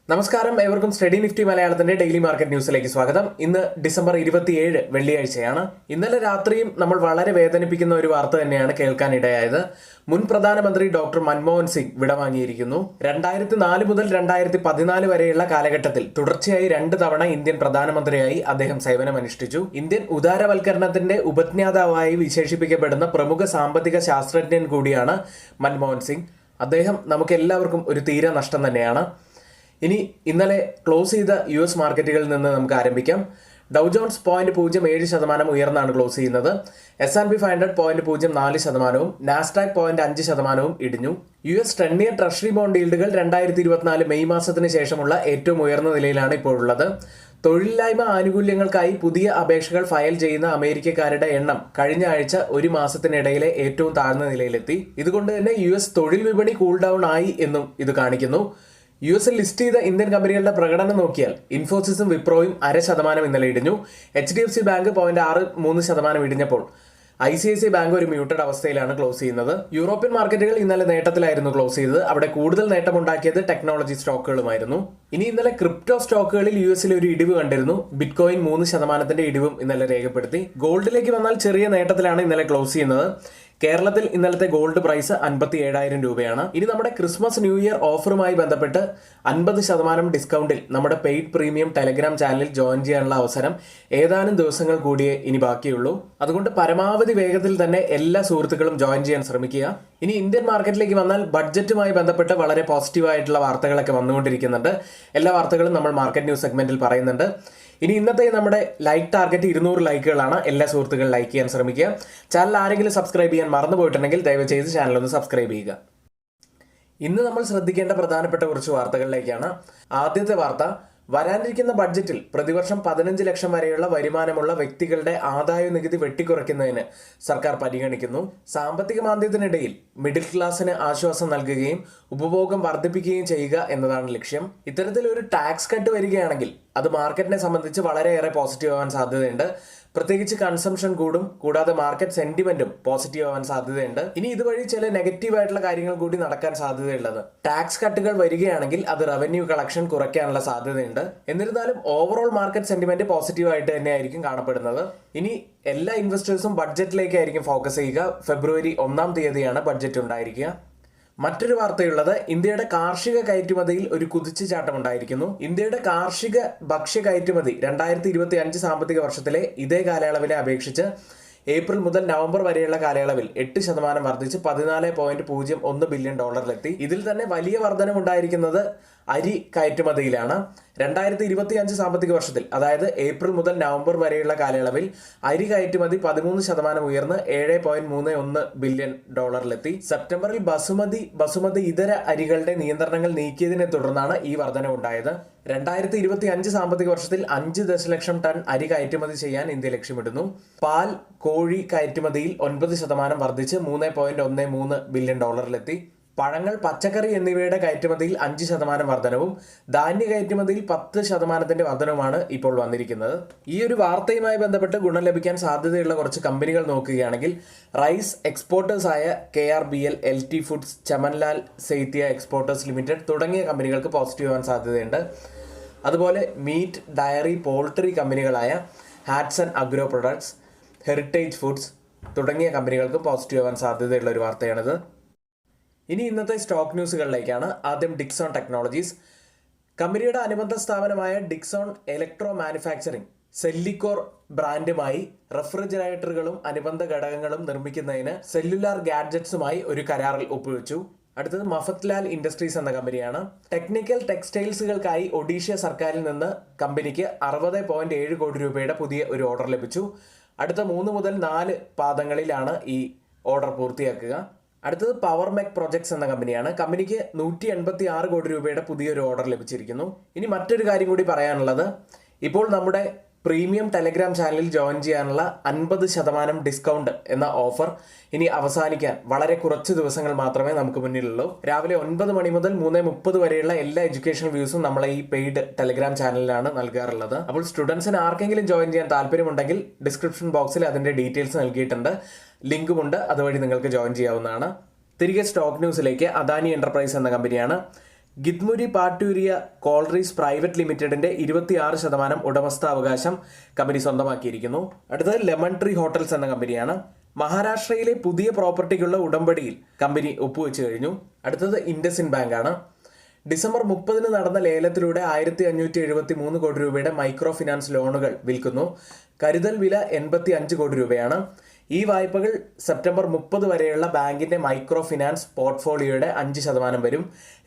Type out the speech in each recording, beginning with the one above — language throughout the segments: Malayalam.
നമസ്കാരം, ഏവർക്കും സ്റ്റഡി നിഫ്റ്റി മലയാളത്തിന്റെ ഡെയിലി മാർക്കറ്റ് ന്യൂസിലേക്ക് സ്വാഗതം. ഇന്ന് ഡിസംബർ 27 വെള്ളിയാഴ്ചയാണ്. ഇന്നലെ രാത്രിയും നമ്മൾ വളരെ വേദനിപ്പിക്കുന്ന ഒരു വാർത്ത തന്നെയാണ് കേൾക്കാനിടയായത്. മുൻ പ്രധാനമന്ത്രി ഡോക്ടർ മൻമോഹൻ സിംഗ് വിടവാങ്ങിയിരിക്കുന്നു. 2004 മുതൽ 2014 വരെയുള്ള കാലഘട്ടത്തിൽ തുടർച്ചയായി 2 തവണ ഇന്ത്യൻ പ്രധാനമന്ത്രിയായി അദ്ദേഹം സേവനമനുഷ്ഠിച്ചു. ഇന്ത്യൻ ഉദാരവൽക്കരണത്തിന്റെ ഉപജ്ഞാതാവായി വിശേഷിപ്പിക്കപ്പെടുന്ന പ്രമുഖ സാമ്പത്തിക ശാസ്ത്രജ്ഞൻ കൂടിയാണ് മൻമോഹൻ സിംഗ്. അദ്ദേഹം നമുക്ക് എല്ലാവർക്കും ഒരു തീരെ നഷ്ടം തന്നെയാണ്. ഇനി ഇന്നലെ ക്ലോസ് ചെയ്ത US മാർക്കറ്റുകളിൽ നിന്ന് നമുക്ക് ആരംഭിക്കാം. ഡൗ ജോൺസ് 0.07% ഉയർന്നാണ് ക്ലോസ് ചെയ്യുന്നത്. S&P 500 0.04%, നാസ്ഡാക്ക് 0.5% ഇടിഞ്ഞു. US 10-year ട്രഷറി ബോണ്ട് ഈൽഡുകൾ 2024 മെയ് മാസത്തിന് ശേഷമുള്ള ഏറ്റവും ഉയർന്ന നിലയിലാണ് ഇപ്പോഴുള്ളത്. തൊഴിലില്ലായ്മ ആനുകൂല്യങ്ങൾക്കായി പുതിയ അപേക്ഷകൾ ഫയൽ ചെയ്യുന്ന അമേരിക്കക്കാരുടെ എണ്ണം കഴിഞ്ഞ ആഴ്ച ഒരു മാസത്തിനിടയിലെ ഏറ്റവും താഴ്ന്ന നിലയിലെത്തി. ഇതുകൊണ്ട് തന്നെ US തൊഴിൽ വിപണി കൂൾ ഡൗൺ ആയി എന്നും ഇത് കാണിക്കുന്നു. US ലിസ്റ്റ് ചെയ്ത ഇന്ത്യൻ കമ്പനികളുടെ പ്രകടനം നോക്കിയാൽ ഇൻഫോസിസും വിപ്രോയും 0.5% ഇന്നലെ ഇടിഞ്ഞു. HDFC ബാങ്ക് 0.63% ഇടിഞ്ഞപ്പോൾ ICICI ബാങ്ക് ഒരു മ്യൂട്ടഡ് അവസ്ഥയിലാണ് ക്ലോസ് ചെയ്യുന്നത്. യൂറോപ്യൻ മാർക്കറ്റുകൾ ഇന്നലെ നേട്ടത്തിലായിരുന്നു ക്ലോസ് ചെയ്തത്. അവിടെ കൂടുതൽ നേട്ടമുണ്ടാക്കിയത് ടെക്നോളജി സ്റ്റോക്കുകളുമായിരുന്നു. ഇനി ഇന്നലെ ക്രിപ്റ്റോ സ്റ്റോക്കുകളിൽ US ഒരു ഇടിവ് കണ്ടിരുന്നു. ബിറ്റ്കോയിൻ 3% ഇടിവും ഇന്നലെ രേഖപ്പെടുത്തി. ഗോൾഡിലേക്ക് വന്നാൽ ചെറിയ നേട്ടത്തിലാണ് ഇന്നലെ ക്ലോസ് ചെയ്യുന്നത്. കേരളത്തിൽ ഇന്നലത്തെ ഗോൾഡ് പ്രൈസ് 57,000 രൂപയാണ്. ഇനി നമ്മുടെ ക്രിസ്മസ് ന്യൂ ഇയർ ഓഫറുമായി ബന്ധപ്പെട്ട് 50% ഡിസ്കൗണ്ടിൽ നമ്മുടെ പെയ്ഡ് പ്രീമിയം ടെലഗ്രാം ചാനലിൽ ജോയിൻ ചെയ്യാനുള്ള അവസരം ഏതാനും ദിവസങ്ങൾ കൂടിയേ ഇനി ബാക്കിയുള്ളൂ. അതുകൊണ്ട് പരമാവധി വേഗത്തിൽ തന്നെ എല്ലാ സുഹൃത്തുക്കളും ജോയിൻ ചെയ്യാൻ ശ്രമിക്കുക. ഇനി ഇന്ത്യൻ മാർക്കറ്റിലേക്ക് വന്നാൽ ബഡ്ജറ്റുമായി ബന്ധപ്പെട്ട് വളരെ പോസിറ്റീവായിട്ടുള്ള വാർത്തകളൊക്കെ വന്നുകൊണ്ടിരിക്കുന്നുണ്ട്. എല്ലാ വാർത്തകളും നമ്മൾ മാർക്കറ്റ് ന്യൂസ് സെഗ്മെന്റിൽ പറയുന്നുണ്ട്. ഇനി ഇന്നത്തെ നമ്മുടെ ലൈക്ക് ടാർഗറ്റ് 200 ലൈക്കുകളാണ്. എല്ലാ സുഹൃത്തുക്കളും ലൈക്ക് ചെയ്യാൻ ശ്രമിക്കുക. ചാനൽ ആരെങ്കിലും സബ്സ്ക്രൈബ് ചെയ്യാൻ മറന്നു പോയിട്ടുണ്ടെങ്കിൽ ദയവ് ചെയ്ത് ചാനൽ ഒന്ന് സബ്സ്ക്രൈബ് ചെയ്യുക. ഇന്ന് നമ്മൾ ശ്രദ്ധിക്കേണ്ട പ്രധാനപ്പെട്ട കുറച്ച് വാർത്തകളിലേക്കാണ്. ആദ്യത്തെ വാർത്ത, വരാനിരിക്കുന്ന ബഡ്ജറ്റിൽ പ്രതിവർഷം 15 ലക്ഷം വരെയുള്ള വരുമാനമുള്ള വ്യക്തികളുടെ ആദായ നികുതി വെട്ടിക്കുറയ്ക്കുന്നതിന് സർക്കാർ പരിഗണിക്കുന്നു. സാമ്പത്തിക മാന്ദ്യത്തിനിടയിൽ മിഡിൽ ക്ലാസ്സിന് ആശ്വാസം നൽകുകയും ഉപഭോഗം വർദ്ധിപ്പിക്കുകയും ചെയ്യുക എന്നതാണ് ലക്ഷ്യം. ഇത്തരത്തിലൊരു ടാക്സ് കട്ട് വരികയാണെങ്കിൽ അത് മാർക്കറ്റിനെ സംബന്ധിച്ച് വളരെയേറെ പോസിറ്റീവ് ആവാൻ സാധ്യതയുണ്ട്. പ്രത്യേകിച്ച് കൺസംഷൻ കൂടും, കൂടാതെ മാർക്കറ്റ് സെന്റിമെന്റും പോസിറ്റീവ് ആവാൻ സാധ്യതയുണ്ട്. ഇനി ഇതുവഴി ചില നെഗറ്റീവ് ആയിട്ടുള്ള കാര്യങ്ങൾ കൂടി നടക്കാൻ സാധ്യതയുള്ളത്. ടാക്സ് കട്ടുകൾ വരികയാണെങ്കിൽ അത് റവന്യൂ കളക്ഷൻ കുറയ്ക്കാനുള്ള സാധ്യതയുണ്ട്. എന്നിരുന്നാലും ഓവറോൾ മാർക്കറ്റ് സെന്റിമെന്റ് പോസിറ്റീവ് ആയിട്ട് തന്നെയായിരിക്കും കാണപ്പെടുന്നത്. ഇനി എല്ലാ ഇൻവെസ്റ്റേഴ്സും ബഡ്ജറ്റിലേക്കായിരിക്കും ഫോക്കസ് ചെയ്യുക. ഫെബ്രുവരി 1-ാം തീയതിയാണ് ബഡ്ജറ്റ് ഉണ്ടായിരിക്കുക. മറ്റൊരു വാർത്തയുള്ളത്, ഇന്ത്യയുടെ കാർഷിക കയറ്റുമതിയിൽ ഒരു കുതിച്ചുചാട്ടം ഉണ്ടായിരിക്കുന്നു. ഇന്ത്യയുടെ കാർഷിക ഭക്ഷ്യ കയറ്റുമതി 2025 സാമ്പത്തിക വർഷത്തിലെ ഇതേ കാലയളവിനെ അപേക്ഷിച്ച് ഏപ്രിൽ മുതൽ നവംബർ വരെയുള്ള കാലയളവിൽ 8% വർദ്ധിച്ച് $14.01 ബില്യൺ ഇതിൽ തന്നെ വലിയ വർധനമുണ്ടായിരിക്കുന്നത് അരി കയറ്റുമതിയിലാണ്. 2025 സാമ്പത്തിക വർഷത്തിൽ, അതായത് ഏപ്രിൽ മുതൽ നവംബർ വരെയുള്ള കാലയളവിൽ അരി കയറ്റുമതി 13% ഉയർന്ന് $7.31 ബില്യൺ സെപ്റ്റംബറിൽ ബസുമതി ഇതര അരികളുടെ നിയന്ത്രണങ്ങൾ നീക്കിയതിനെ തുടർന്നാണ് ഈ വർധനവുണ്ടായത്. 2025 സാമ്പത്തിക വർഷത്തിൽ 5 ദശലക്ഷം ടൺ അരി കയറ്റുമതി ചെയ്യാൻ ഇന്ത്യ ലക്ഷ്യമിടുന്നു. പാൽ, കോഴി കയറ്റുമതിയിൽ 9% വർദ്ധിച്ച് $3.13 ബില്യൺ പഴങ്ങൾ, പച്ചക്കറി എന്നിവയുടെ കയറ്റുമതിയിൽ 5% വർധനവും ധാന്യ കയറ്റുമതിയിൽ 10% വർധനവുമാണ് ഇപ്പോൾ വന്നിരിക്കുന്നത്. ഈ ഒരു വാർത്തയുമായി ബന്ധപ്പെട്ട് ഗുണം ലഭിക്കാൻ സാധ്യതയുള്ള കുറച്ച് കമ്പനികൾ നോക്കുകയാണെങ്കിൽ റൈസ് എക്സ്പോർട്ടേഴ്സായ KRBL, LT foods, Chamanlal Setia exporters limited തുടങ്ങിയ കമ്പനികൾക്ക് പോസിറ്റീവ് ആവാൻ സാധ്യതയുണ്ട്. അതുപോലെ മീറ്റ്, ഡയറി, പോൾട്രി കമ്പനികളായ Hatsun agro products, heritage foods തുടങ്ങിയ കമ്പനികൾക്ക് പോസിറ്റീവ് ആവാൻ സാധ്യതയുള്ള ഒരു വാർത്തയാണിത്. ഇനി ഇന്നത്തെ സ്റ്റോക്ക് ന്യൂസുകളിലേക്കാണ്. ആദ്യം ഡിക്സോൺ ടെക്നോളജീസ്. കമ്പനിയുടെ അനുബന്ധ സ്ഥാപനമായ ഡിക്സോൺ ഇലക്ട്രോ മാനുഫാക്ചറിംഗ് സെല്ലിക്കോർ ബ്രാൻഡുമായി റെഫ്രിജറേറ്ററുകളും അനുബന്ധ ഘടകങ്ങളും നിർമ്മിക്കുന്നതിന് സെല്ലുലാർ ഗാഡ്ജറ്റ്സുമായി ഒരു കരാറിൽ ഒപ്പുവെച്ചു. അടുത്തത് മഫത്ലാൽ ഇൻഡസ്ട്രീസ് എന്ന കമ്പനിയാണ്. ടെക്നിക്കൽ ടെക്സ്റ്റൈൽസുകൾക്കായി ഒഡീഷ സർക്കാരിൽ നിന്ന് കമ്പനിക്ക് 60.7 കോടി രൂപയുടെ പുതിയ ഒരു ഓർഡർ ലഭിച്ചു. അടുത്ത 3 മുതൽ 4 പാദങ്ങളിലാണ് ഈ ഓർഡർ പൂർത്തിയാക്കുക. അടുത്തത് പവർ മെക് പ്രൊജക്ട്സ് എന്ന കമ്പനിയാണ്. കമ്പനിക്ക് 186 കോടി രൂപയുടെ പുതിയൊരു ഓർഡർ ലഭിച്ചിരിക്കുന്നു. ഇനി മറ്റൊരു കാര്യം കൂടി പറയാനുള്ളത്, ഇപ്പോൾ നമ്മുടെ പ്രീമിയം ടെലഗ്രാം ചാനലിൽ ജോയിൻ ചെയ്യാനുള്ള 50% ഡിസ്കൗണ്ട് എന്ന ഓഫർ ഇനി അവസാനിക്കാൻ വളരെ കുറച്ച് ദിവസങ്ങൾ മാത്രമേ നമുക്ക് മുന്നിലുള്ളൂ. രാവിലെ 9 മണി മുതൽ 3:30 വരെയുള്ള എല്ലാ എഡ്യൂക്കേഷൻ വ്യൂസും നമ്മളെ ഈ പെയ്ഡ് ടെലഗ്രാം ചാനലിലാണ് നൽകാറുള്ളത്. അപ്പോൾ സ്റ്റുഡൻസിന് ആർക്കെങ്കിലും ജോയിൻ ചെയ്യാൻ താല്പര്യമുണ്ടെങ്കിൽ ഡിസ്ക്രിപ്ഷൻ ബോക്സിൽ അതിന്റെ ഡീറ്റെയിൽസ് നൽകിയിട്ടുണ്ട്, ലിങ്കുമുണ്ട്, അതുവഴി നിങ്ങൾക്ക് ജോയിൻ ചെയ്യാവുന്നതാണ്. തിരികെ സ്റ്റോക്ക് ന്യൂസിലേക്ക്. അദാനി എന്റർപ്രൈസ് എന്ന കമ്പനിയാണ് ഗിദ്മുരി പാട്ടൂരിയ കോൾറീസ് പ്രൈവറ്റ് ലിമിറ്റഡിന്റെ 26% ഉടമസ്ഥാവകാശം കമ്പനി സ്വന്തമാക്കിയിരിക്കുന്നു. അടുത്തത് ലെമൺ ട്രീ ഹോട്ടൽസ് എന്ന കമ്പനിയാണ്. മഹാരാഷ്ട്രയിലെ പുതിയ പ്രോപ്പർട്ടിക്കുള്ള ഉടമ്പടിയിൽ കമ്പനി ഒപ്പുവെച്ച് കഴിഞ്ഞു. അടുത്തത് ഇൻഡസ്ഇൻഡ് ബാങ്ക് ആണ്. ഡിസംബർ 30 നടന്ന ലേലത്തിലൂടെ 1573 കോടി രൂപയുടെ മൈക്രോ ഫിനാൻസ് ലോണുകൾ വിൽക്കുന്നു. കരുതൽ വില 85 കോടി രൂപയാണ്. ഈ വായ്പകൾ സെപ്റ്റംബർ 30 വരെയുള്ള ബാങ്കിന്റെ മൈക്രോ ഫിനാൻസ് പോർട്ട്ഫോളിയോയുടെ 5% വരും.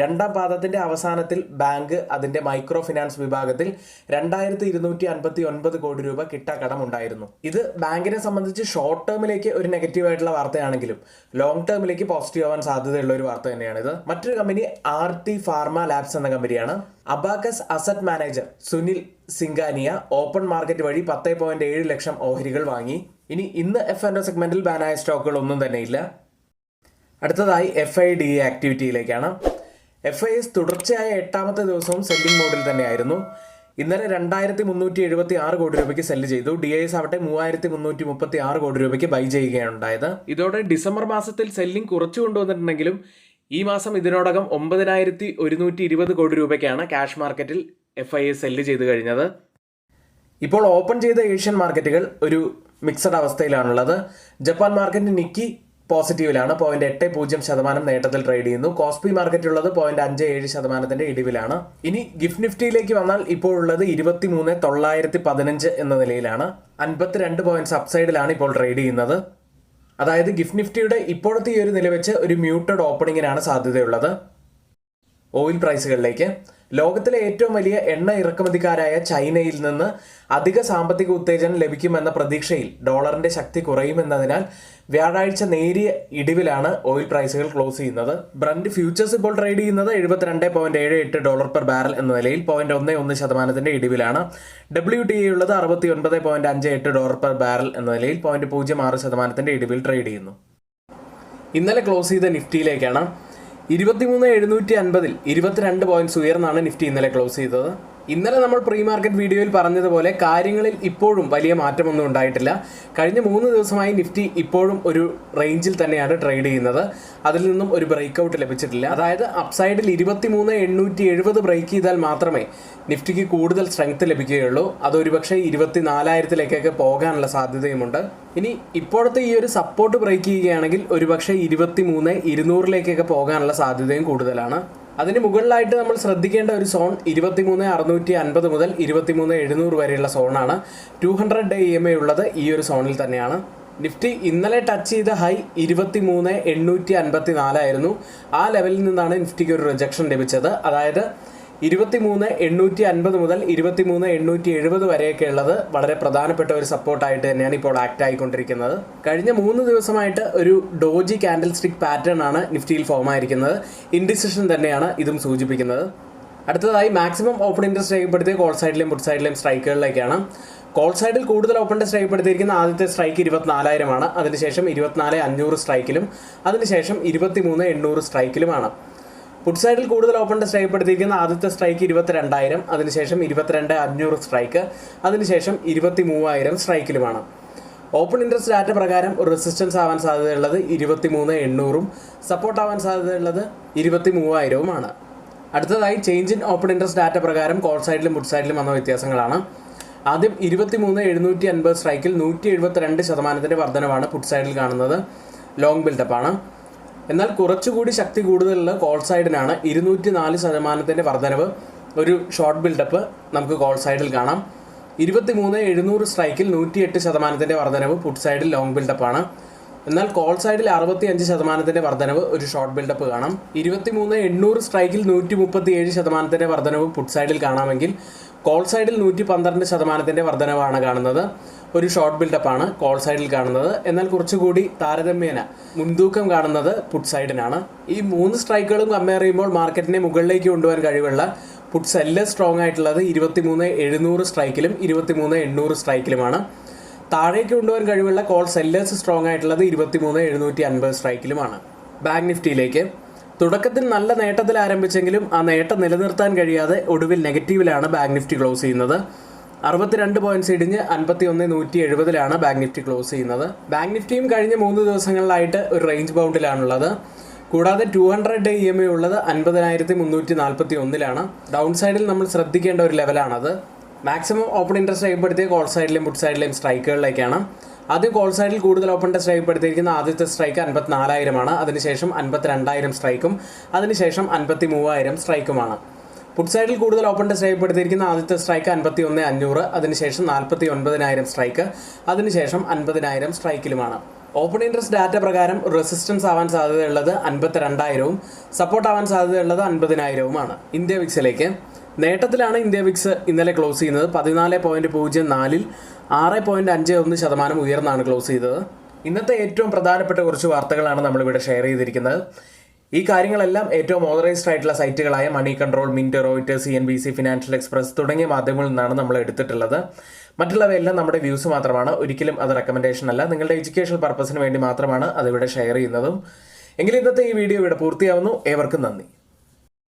രണ്ടാം പാദത്തിന്റെ അവസാനത്തിൽ ബാങ്ക് അതിന്റെ മൈക്രോ ഫിനാൻസ് വിഭാഗത്തിൽ 2259 കോടി രൂപ കിട്ടാക്കടം ഉണ്ടായിരുന്നു. ഇത് ബാങ്കിനെ സംബന്ധിച്ച് ഷോർട്ട് ടേമിലേക്ക് ഒരു നെഗറ്റീവ് ആയിട്ടുള്ള വാർത്തയാണെങ്കിലും ലോങ് ടേമിലേക്ക് പോസിറ്റീവ് ആവാൻ സാധ്യതയുള്ള ഒരു വാർത്ത തന്നെയാണിത്. മറ്റൊരു കമ്പനി ആർടി ഫാർമ ലാബ്സ് എന്ന കമ്പനിയാണ്. Abacus asset manager Sunil Singhania open market വഴി 10.7 ലക്ഷം ഓഹരികൾ വാങ്ങി. ഇന്ന് F&O സെഗ്മെന്റിൽ ബാനായ സ്റ്റോക്കുകൾ ഒന്നും തന്നെ ഇല്ല. അടുത്തതായി FIDA ആക്ടിവിറ്റിയിലേക്കാണ്. FIS തുടർച്ചയായ 8ാമത്തെ ദിവസവും സെല്ലിംഗ് മോഡിൽ തന്നെയായിരുന്നു. ഇന്നലെ 2376 കോടി രൂപയ്ക്ക് സെല്ല് ചെയ്തു. DIS ആവട്ടെ 3336 കോടി രൂപയ്ക്ക് ബൈ ചെയ്യുകയാണ് ഉണ്ടായത്. ഇതോടെ ഡിസംബർ മാസത്തിൽ സെല്ലിംഗ് കുറച്ചു കൊണ്ടുവന്നിട്ടുണ്ടെങ്കിലും ഈ മാസം ഇതിനോടകം 9120 കോടി രൂപയ്ക്കാണ് ക്യാഷ് മാർക്കറ്റിൽ FIS സെല്ല് ചെയ്ത് കഴിഞ്ഞത്. ഇപ്പോൾ ഓപ്പൺ ചെയ്ത ഏഷ്യൻ മാർക്കറ്റുകൾ ഒരു മിക്സഡ് അവസ്ഥയിലാണുള്ളത്. ജപ്പാൻ മാർക്കറ്റ് നിക്കി പോസിറ്റീവിലാണ്, 0.80% നേട്ടത്തിൽ ട്രേഡ് ചെയ്യുന്നു. കോസ്പി മാർക്കറ്റുള്ളത് 0.57% ഇടിവിലാണ്. ഗിഫ്റ്റ് നിഫ്റ്റിയിലേക്ക് വന്നാൽ ഇപ്പോഴുള്ളത് 23,915 എന്ന നിലയിലാണ്. 52 പോയിന്റ്സ് അപ്സൈഡിലാണ് ഇപ്പോൾ ട്രേഡ് ചെയ്യുന്നത്. അതായത് ഗിഫ്റ്റ് നിഫ്റ്റിയുടെ ഇപ്പോഴത്തെ ഈ ഒരു നില വെച്ച് ഒരു മ്യൂട്ടഡ് ഓപ്പണിങ്ങിനാണ് സാധ്യതയുള്ളത്. ഓയിൽ പ്രൈസുകളിലേക്ക്. ലോകത്തിലെ ഏറ്റവും വലിയ എണ്ണ ഇറക്കുമതിക്കാരായ ചൈനയിൽ നിന്ന് അധിക സാമ്പത്തിക ഉത്തേജനം ലഭിക്കുമെന്ന പ്രതീക്ഷയിൽ ഡോളറിന്റെ ശക്തി കുറയുമെന്നതിനാൽ വ്യാഴാഴ്ച നേരിയ ഇടിവിലാണ് ഓയിൽ പ്രൈസുകൾ ക്ലോസ് ചെയ്യുന്നത്. ബ്രന്റ് ഫ്യൂച്ചേഴ്സ് ഇപ്പോൾ ട്രേഡ് ചെയ്യുന്നത് $72.78 പെർ ബാരൽ എന്ന നിലയിൽ 0.11% ഇടിവിലാണ്. WTI ഉള്ളത് $69.58 പെർ ബാരൽ എന്ന നിലയിൽ 0.06% ഇടിവിൽ ട്രേഡ് ചെയ്യുന്നു. ഇന്നലെ ക്ലോസ് ചെയ്ത നിഫ്റ്റിയിലേക്കാണ്. 23,750 22 പോയിന്റ്സ് ഉയർന്നാണ് നിഫ്റ്റി ഇന്നലെ ക്ലോസ് ചെയ്തത്. ഇന്നലെ നമ്മൾ പ്രീ മാർക്കറ്റ് വീഡിയോയിൽ പറഞ്ഞതുപോലെ കാര്യങ്ങളിൽ ഇപ്പോഴും വലിയ മാറ്റമൊന്നും ഉണ്ടായിട്ടില്ല. കഴിഞ്ഞ 3 ദിവസമായി നിഫ്റ്റി ഇപ്പോഴും ഒരു റേഞ്ചിൽ തന്നെയാണ് ട്രേഡ് ചെയ്യുന്നത്. അതിൽ നിന്നും ഒരു ബ്രേക്ക് ഔട്ട് ലഭിച്ചിട്ടില്ല. അതായത് അപ്സൈഡിൽ 23,870 ബ്രേക്ക് ചെയ്താൽ മാത്രമേ നിഫ്റ്റിക്ക് കൂടുതൽ സ്ട്രെങ്ത് ലഭിക്കുകയുള്ളൂ. അതൊരുപക്ഷെ 24,000-ലേക്കൊക്കെ പോകാനുള്ള സാധ്യതയുമുണ്ട്. ഇപ്പോഴത്തെ ഈ ഒരു സപ്പോർട്ട് ബ്രേക്ക് ചെയ്യുകയാണെങ്കിൽ ഒരുപക്ഷെ 23,200-ലേക്കൊക്കെ പോകാനുള്ള സാധ്യതയും കൂടുതലാണ്. അതിന് മുകളിലായിട്ട് നമ്മൾ ശ്രദ്ധിക്കേണ്ട ഒരു സോൺ 23,650 മുതൽ 23,700 വരെയുള്ള സോണാണ്. 200 ഡേ EMA ഉള്ളത് ഈ ഒരു സോണിൽ തന്നെയാണ്. നിഫ്റ്റി ഇന്നലെ ടച്ച് ചെയ്ത ഹൈ 23,854 ആയിരുന്നു. ആ ലെവലിൽ നിന്നാണ് നിഫ്റ്റിക്ക് ഒരു റിജക്ഷൻ ലഭിച്ചത്. അതായത് 23,850 മുതൽ 23,870 വരെയൊക്കെ ഉള്ളത് വളരെ പ്രധാനപ്പെട്ട ഒരു സപ്പോർട്ടായിട്ട് തന്നെയാണ് ഇപ്പോൾ ആക്ട് ആയിക്കൊണ്ടിരിക്കുന്നത്. കഴിഞ്ഞ 3 ദിവസമായിട്ട് ഒരു ഡോജി കാൻഡിൽ സ്റ്റിക് പാറ്റേൺ ആണ് നിഫ്റ്റിയിൽ ഫോം ആയിരിക്കുന്നത്. ഇൻഡിസിഷൻ തന്നെയാണ് ഇതും സൂചിപ്പിക്കുന്നത്. അടുത്തതായി മാക്സിമം ഓപ്പൺ ഇൻട്രസ്റ്റ് രേഖപ്പെടുത്തിയ കോൾ സൈഡിലെയും പുട്ട് സൈഡിലെയും സ്ട്രൈക്കുകളിലേക്കാണ്. കോൾ സൈഡിൽ കൂടുതൽ ഓപ്പൺ ഇൻട്രസ്റ്റ് രേഖപ്പെടുത്തിയിരിക്കുന്ന ആദ്യത്തെ സ്ട്രൈക്ക് 24,000 ആണ്. അതിനുശേഷം 24,500 സ്ട്രൈക്കിലും അതിനുശേഷം 23,800 സ്ട്രൈക്കിലുമാണ്. പുട്ട് സൈഡിൽ കൂടുതൽ ഓപ്പൺ ഇൻട്രസ്റ്റ് രേഖപ്പെടുത്തിയിരിക്കുന്ന ആദ്യത്തെ സ്ട്രൈക്ക് 22,000, അതിനുശേഷം 22,500 സ്ട്രൈക്ക്, അതിനുശേഷം 23,000 സ്ട്രൈക്കിലുമാണ്. ഓപ്പൺ ഇൻട്രസ്റ്റ് ഡാറ്റ പ്രകാരം ഒരു റെസിസ്റ്റൻസ് ആവാൻ സാധ്യതയുള്ളത് 23,800-ഉം സപ്പോർട്ട് ആവാൻ സാധ്യതയുള്ളത് 23,000-ഉമാണ്. അടുത്തതായി change in open interest data പ്രകാരം കോൾ സൈഡിലും പുട്ട് സൈഡിലും വന്ന വ്യത്യാസങ്ങളാണ്. ആദ്യം 23,750 സ്ട്രൈക്കിൽ 172% വർധനവാണ് പുട്ട് സൈഡിൽ കാണുന്നത്. ലോങ് ബിൽഡപ്പാണ്. എന്നാൽ കുറച്ചുകൂടി ശക്തി കൂടുതലുള്ള കോൾ സൈഡിനാണ്. 204% വർധനവ്, ഒരു ഷോർട്ട് ബിൽഡപ്പ് നമുക്ക് കോൾ സൈഡിൽ കാണാം. 23,700 സ്ട്രൈക്കിൽ 108% വർധനവ് പുട്ട് സൈഡിൽ ലോങ് ബിൽഡപ്പാണ്. എന്നാൽ കോൾ സൈഡിൽ 65% വർധനവ്, ഒരു ഷോർട്ട് ബിൽഡപ്പ് കാണാം. 23,800 സ്ട്രൈക്കിൽ 137% വർധനവ് പുട്ട് സൈഡിൽ കാണാമെങ്കിൽ കോൾ സൈഡിൽ 112% വർധനവാണ് കാണുന്നത്. ഒരു ഷോർട്ട് ബിൽഡപ്പാണ് കോൾ സൈഡിൽ കാണുന്നത്. എന്നാൽ കുറച്ചുകൂടി താരതമ്യേന മുൻതൂക്കം കാണുന്നത് പുട്ട് സൈഡിനാണ്. ഈ 3 സ്ട്രൈക്കുകളും കമ്പയർ ചെയ്യുമ്പോൾ മാർക്കറ്റിനെ മുകളിലേക്ക് കൊണ്ടുപോകാൻ കഴിവുള്ള പുട്ട് സെല്ല് സ്ട്രോങ് ആയിട്ടുള്ളത് 23,700 സ്ട്രൈക്കിലും 23,800 സ്ട്രൈക്കിലുമാണ്. താഴേക്ക് കൊണ്ടുപോകാൻ കഴിവുള്ള കോൾ സെല്ലേഴ്സ് സ്ട്രോങ് ആയിട്ടുള്ളത് 23,750 സ്ട്രൈക്കിലുമാണ്. ബാങ്ക് നിഫ്റ്റിയിലേക്ക് തുടക്കത്തിൽ നല്ല നേട്ടത്തിൽ ആരംഭിച്ചെങ്കിലും ആ നേട്ടം നിലനിർത്താൻ കഴിയാതെ ഒടുവിൽ നെഗറ്റീവിലാണ് ബാങ്ക് നിഫ്റ്റി ക്ലോസ് ചെയ്യുന്നത്. 62 പോയിന്റ്സ് ഇടിഞ്ഞ് 51,170 ബാങ്ക് നിഫ്റ്റി ക്ലോസ് ചെയ്യുന്നത്. ബാങ്ക് നിഫ്റ്റിയും കഴിഞ്ഞ 3 ദിവസങ്ങളിലായിട്ട് ഒരു റേഞ്ച് ബൗണ്ടിലാണുള്ളത്. കൂടാതെ 200 ഡേ EMA ഉള്ളത് 50,341 ഡൗൺ സൈഡിൽ നമ്മൾ ശ്രദ്ധിക്കേണ്ട ഒരു ലെവലാണത്. മാക്സിമം ഓപ്പൺ ഇൻട്രസ്റ്റ് രേഖപ്പെടുത്തിയ കോൾ സൈഡിലെയും പുട്ട് സൈഡിലെയും സ്ട്രൈക്കുകളിലേക്കാണ്. ആദ്യം കോൾ സൈഡിൽ കൂടുതൽ ഓപ്പൺ ഇൻട്രസ്റ്റ് രേഖപ്പെടുത്തിയിരിക്കുന്ന ആദ്യത്തെ സ്ട്രൈക്ക് 54,000 അതിനുശേഷം 52,000 സ്ട്രൈക്കും അതിനുശേഷം 53,000 സ്ട്രൈക്കുമാണ്. പുട്ട് സൈഡിൽ കൂടുതൽ ഓപ്പൺ ഇൻട്രസ്റ്റ് രേഖപ്പെടുത്തിയിരിക്കുന്ന ആദ്യത്തെ സ്ട്രൈക്ക് 51,500 അതിനുശേഷം 49,000 സ്ട്രൈക്ക് അതിനുശേഷം 50,000 സ്ട്രൈക്കിലുമാണ്. ഓപ്പൺ ഇൻട്രസ്റ്റ് ഡാറ്റ പ്രകാരം റെസിസ്റ്റൻസ് ആവാൻ സാധ്യതയുള്ളത് 52,000 സപ്പോർട്ട് ആവാൻ സാധ്യതയുള്ളത് 50,000 ഇന്ത്യ വിക്സിലേക്ക് നേട്ടത്തിലാണ് ഇന്ത്യ വിക്സ് ഇന്നലെ ക്ലോസ് ചെയ്യുന്നത്. 14.04 6.51% ഉയർന്നാണ് ക്ലോസ് ചെയ്തത്. ഇന്നത്തെ ഏറ്റവും പ്രധാനപ്പെട്ട കുറച്ച് വാർത്തകളാണ് നമ്മളിവിടെ ഷെയർ ചെയ്തിരിക്കുന്നത്. ഈ കാര്യങ്ങളെല്ലാം ഏറ്റവും ഓതറൈസ്ഡ് ആയിട്ടുള്ള സൈറ്റുകളായ money control, mint, Reuters, CNBC, financial express തുടങ്ങിയ മാധ്യമങ്ങളിൽ നിന്നാണ് നമ്മൾ എടുത്തിട്ടുള്ളത്. മറ്റുള്ളവയെല്ലാം നമ്മുടെ വ്യൂസ് മാത്രമാണ്, ഒരിക്കലും അത് റെക്കമെൻഡേഷൻ അല്ല. നിങ്ങളുടെ എഡ്യൂക്കേഷണൽ പർപ്പസിന് വേണ്ടി മാത്രമാണ് അതിവിടെ ഷെയർ ചെയ്യുന്നതും. എങ്കിലും ഇന്നത്തെ ഈ വീഡിയോ ഇവിടെ പൂർത്തിയാവുന്നു. ഏവർക്കും നന്ദി.